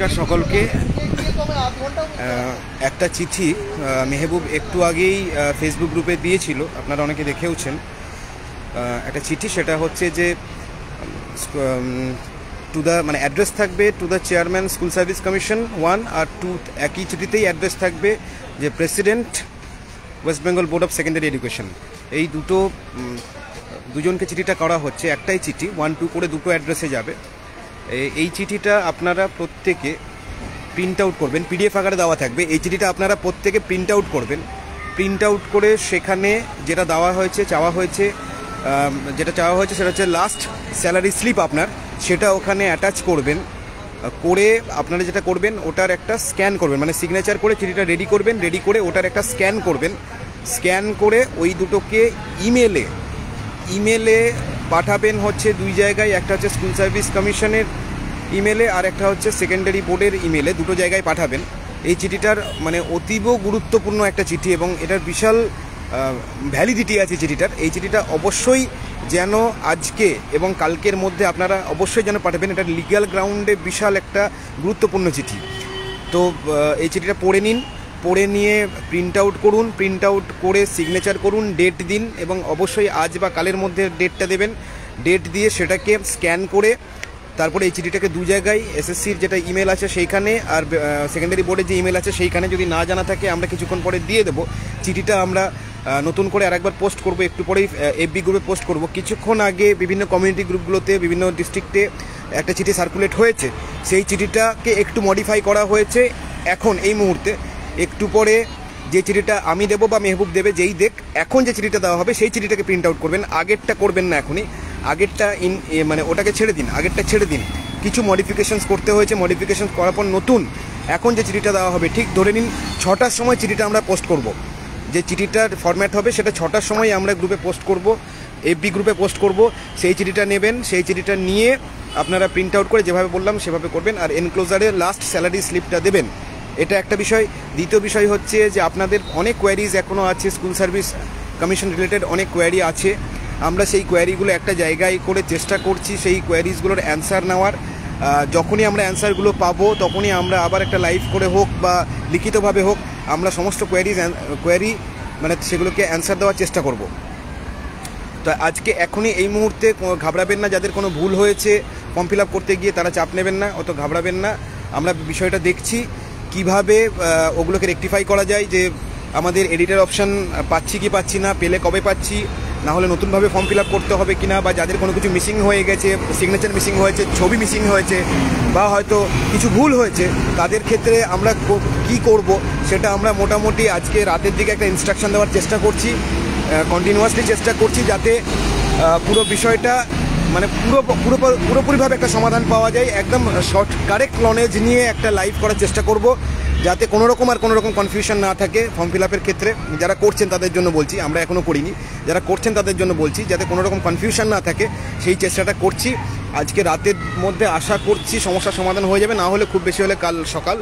নমস্কার সকলকে। একটা চিঠি মেহবুব একটু আগেই ফেসবুক গ্রুপে দিয়েছিল, আপনারা অনেকে দেখেওছেন। একটা চিঠি, সেটা হচ্ছে যে টু দ্য মানে অ্যাড্রেস থাকবে to the chairman school service commission 1 আর 2, একই চিঠিতেই অ্যাড্রেস থাকবে যে president West Bengal board of secondary education. এই দুজনকে চিঠিটা করা হচ্ছে, একটাই চিঠি 1-2 করে দুটো অ্যাড্রেসে যাবে। এই চিঠিটা আপনারা প্রত্যেকে প্রিন্ট আউট করবেন, পিডিএফ আকারে দেওয়া থাকবে। এই চিঠিটা আপনারা প্রত্যেকে প্রিন্ট আউট করবেন। প্রিন্ট আউট করে সেখানে যেটা চাওয়া হয়েছে সেটা হচ্ছে লাস্ট স্যালারি স্লিপ আপনার, সেটা ওখানে অ্যাটাচ করবেন। করে আপনারা যেটা করবেন ওটার একটা স্ক্যান করবেন, মানে সিগনেচার করে চিঠিটা রেডি করবেন। রেডি করে ওটার একটা স্ক্যান করবেন। স্ক্যান করে ওই দুটোকে ইমেলে পাঠাবেন হচ্ছে দুই জায়গায়, একটা হচ্ছে স্কুল সার্ভিস কমিশনের ইমেলে আর একটা হচ্ছে সেকেন্ডারি বোর্ডের ইমেলে, দুটো জায়গায় পাঠাবেন। এই চিঠিটার মানে অতীব গুরুত্বপূর্ণ একটা চিঠি এবং এটার বিশাল ভ্যালিডিটি আছে চিঠিটার। এই চিঠিটা অবশ্যই যেন আজকে এবং কালকের মধ্যে আপনারা অবশ্যই যেন পাঠাবেন। এটা লিগ্যাল গ্রাউন্ডে বিশাল একটা গুরুত্বপূর্ণ চিঠি। তো এই চিঠিটা পড়ে নিন, পড়ে নিয়ে প্রিন্ট আউট করুন। প্রিন্ট আউট করে সিগনেচার করুন, ডেট দিন এবং অবশ্যই আজ বা কালের মধ্যে ডেটটা দেবেন। ডেট দিয়ে সেটাকে স্ক্যান করে তারপরে এই চিঠিটাকে দু জায়গায়, এসএসসির যেটা ইমেল আছে সেইখানে আর সেকেন্ডারি বোর্ডের যে ইমেল আছে সেইখানে, যদি না জানা থাকে আমরা কিছুক্ষণ পরে দিয়ে দেবো। চিঠিটা আমরা নতুন করে আরেকবার পোস্ট করব, একটু পরেই এফবি গ্রুপে পোস্ট করব। কিছুক্ষণ আগে বিভিন্ন কমিউনিটি গ্রুপগুলোতে বিভিন্ন ডিস্ট্রিক্টে একটা চিঠি সার্কুলেট হয়েছে, সেই চিঠিটাকে একটু মডিফাই করা হয়েছে এখন এই মুহূর্তে। একটু পরে যে চিঠিটা আমি দেবো বা মেহবুব দেবে, যেই দেখ, এখন যে চিঠিটা দেওয়া হবে সেই চিঠিটাকে প্রিন্ট আউট করবেন। আগেরটা করবেন না এখনই, আগেরটা মানে ওটাকে ছেড়ে দিন, আগেরটা ছেড়ে দিন। কিছু মডিফিকেশনস করতে হয়েছে, মডিফিকেশনস করার পর নতুন এখন যে চিঠিটা দেওয়া হবে, ঠিক ধরে নিন 6টার সময় চিঠিটা আমরা পোস্ট করব। যে চিঠিটার ফরম্যাট হবে সেটা 6টার সময় আমরা গ্রুপে পোস্ট করব, এফবি গ্রুপে পোস্ট করব। সেই চিঠিটা নেবেন, সেই চিঠিটা নিয়ে আপনারা প্রিন্ট আউট করে যেভাবে বললাম সেভাবে করবেন আর এনক্লোজারে লাস্ট স্যালারি স্লিপটা দেবেন। এটা একটা বিষয়। দ্বিতীয় বিষয় হচ্ছে যে আপনাদের অনেক কোয়ারিজ এখনও আছে, স্কুল সার্ভিস কমিশন রিলেটেড অনেক কোয়ারি আছে। আমরা সেই কোয়ারিগুলো একটা জায়গায় করে চেষ্টা করছি সেই কোয়ারিজগুলোর অ্যান্সার নেওয়ার। যখনই আমরা অ্যান্সারগুলো পাবো তখনই আমরা আবার একটা লাইভ করে হোক বা লিখিতভাবে হোক আমরা সমস্ত কোয়ারি মানে সেগুলোকে অ্যান্সার দেওয়ার চেষ্টা করব। তো আজকে এখনই এই মুহূর্তে ঘাবড়াবেন না, যাদের কোনো ভুল হয়েছে ফর্ম ফিল আপ করতে গিয়ে তারা চাপ নেবেন না, অত ঘাবড়াবেন না। আমরা বিষয়টা দেখছি কিভাবে ওগুলোকে রেকটিফাই করা যায়, যে আমাদের এডিটার অপশান পাচ্ছি কি পাচ্ছি না, পেলে কবে পাচ্ছি, না হলে নতুনভাবে ফর্ম ফিল আপ করতে হবে কিনা, বা যাদের কোনো কিছু মিসিং হয়ে গেছে, সিগনেচার মিসিং হয়েছে, ছবি মিসিং হয়েছে, বা হয়তো কিছু ভুল হয়েছে, তাদের ক্ষেত্রে আমরা কি করব সেটা আমরা মোটামুটি আজকে রাতের দিকে একটা ইনস্ট্রাকশন দেওয়ার চেষ্টা করছি, কন্টিনিউয়াসলি চেষ্টা করছি, যাতে পুরো বিষয়টা মানে পুরোপুরিভাবে একটা সমাধান পাওয়া যায়। একদম কারেক্ট নলেজ নিয়ে একটা লাইভ করার চেষ্টা করব, যাতে কোনো রকম কনফিউশন না থাকে ফর্ম ফিল আপের ক্ষেত্রে। যারা করছেন তাদের জন্য বলছি, আমরা এখনও করিনি, যারা করছেন তাদের জন্য বলছি, যাতে কোনো রকম কনফিউশন না থাকে সেই চেষ্টাটা করছি। আজকে রাতের মধ্যে আশা করছি সমস্যার সমাধান হয়ে যাবে, না হলে খুব বেশি হলে কাল সকাল,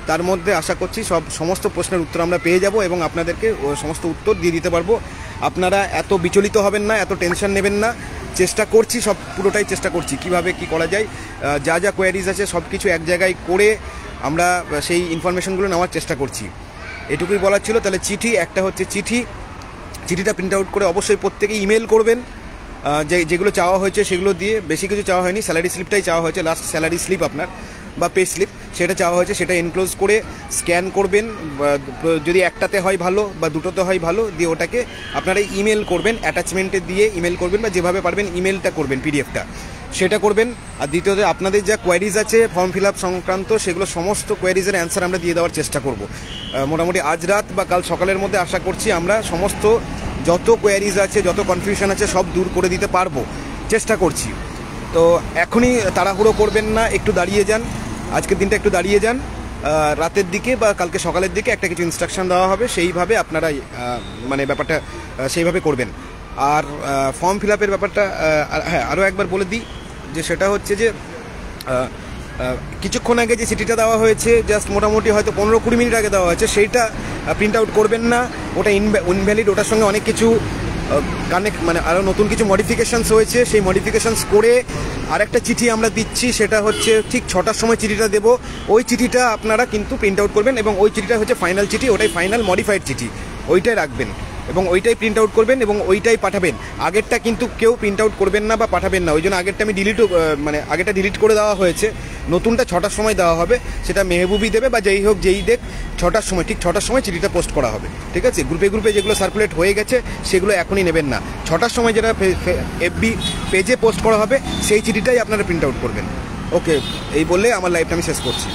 তার মধ্যে আশা করছি সমস্ত প্রশ্নের উত্তর আমরা পেয়ে যাব এবং আপনাদেরকে সমস্ত উত্তর দিয়ে দিতে পারবো। আপনারা এত বিচলিত হবেন না, এত টেনশন নেবেন না। চেষ্টা করছি, পুরোটাই চেষ্টা করছি কিভাবে কি করা যায়। যা কোয়ারিজ আছে সব কিছু এক জায়গায় করে আমরা সেই ইনফরমেশনগুলো নেওয়ার চেষ্টা করছি। এটুকুই বলার ছিল। তাহলে চিঠি একটা হচ্ছে, চিঠিটা প্রিন্ট আউট করে অবশ্যই প্রত্যেকে ইমেল করবেন, যেগুলো চাওয়া হয়েছে সেগুলো দিয়ে। বেশি কিছু চাওয়া হয়নি, স্যালারি স্লিপটাই চাওয়া হয়েছে, লাস্ট স্যালারি স্লিপ আপনার বা পে স্লিপ, সেটা চাওয়া হয়েছে। সেটা এনক্লোজ করে স্ক্যান করবেন, যদি একটাতে হয় ভালো বা দুটোতে হয় ভালো, দিয়ে ওটাকে আপনারা ইমেল করবেন, অ্যাটাচমেন্টে দিয়ে ইমেল করবেন বা যেভাবে পারবেন ইমেলটা করবেন, পিডিএফটা সেটা করবেন। আর দ্বিতীয়ত আপনাদের যা কোয়ারিজ আছে ফর্ম ফিল আপ সংক্রান্ত, সেগুলো সমস্ত কোয়ারিজের অ্যান্সার আমরা দিয়ে দেওয়ার চেষ্টা করব। মোটামুটি আজ রাত বা কাল সকালের মধ্যে আশা করছি আমরা সমস্ত যত কোয়ারিজ আছে, যত কনফিউশন আছে সব দূর করে দিতে পারবো, চেষ্টা করছি। তো এখনই তাড়াহুড়ো করবেন না, একটু দাঁড়িয়ে যান, আজকের দিনটা একটু দাঁড়িয়ে যান। রাতের দিকে বা কালকে সকালের দিকে একটা কিছু ইনস্ট্রাকশন দেওয়া হবে, সেইভাবে আপনারা মানে ব্যাপারটা সেইভাবে করবেন। আর ফর্ম ফিল আপের ব্যাপারটা হ্যাঁ আরও একবার বলে দিই, যে সেটা হচ্ছে যে কিছুক্ষণ আগে যে চিঠিটা দেওয়া হয়েছে, জাস্ট মোটামুটি হয়তো 15-20 মিনিট আগে দেওয়া হয়েছে, সেইটা প্রিন্ট আউট করবেন না, ওটা ইনভ্যালিড। ওটার সঙ্গে অনেক কিছু কানেক্ট মানে আরও নতুন কিছু মডিফিকেশানস হয়েছে, সেই মডিফিকেশানস করে আরেকটা চিঠি আমরা দিচ্ছি, সেটা হচ্ছে ঠিক 6টার সময় চিঠিটা দেবো। ওই চিঠিটা আপনারা কিন্তু প্রিন্ট আউট করবেন এবং ওই চিঠিটা হচ্ছে ফাইনাল চিঠি, ওটাই ফাইনাল মডিফাইড চিঠি, ওইটাই রাখবেন এবং ওইটাই প্রিন্ট আউট করবেন এবং ওইটাই পাঠাবেন। আগেরটা কিন্তু কেউ প্রিন্ট আউট করবেন না বা পাঠাবেন না, ওই জন্য আগেরটা আমি আগেরটা ডিলিট করে দেওয়া হয়েছে। নতুনটা 6টার সময় দেওয়া হবে, সেটা মেহবুবই দেবে বা যেই হোক যেই দেখ 6টার সময়, ঠিক 6টার সময় চিঠিটা পোস্ট করা হবে। ঠিক আছে, গ্রুপে গ্রুপে যেগুলো সার্কুলেট হয়ে গেছে সেগুলো এখনই নেবেন না, 6টার সময় যেটা FB পেজে পোস্ট করা হবে সেই চিঠিটাই আপনারা প্রিন্ট আউট করবেন। ওকে, এই বললে আমার লাইভটা আমি শেষ করছি।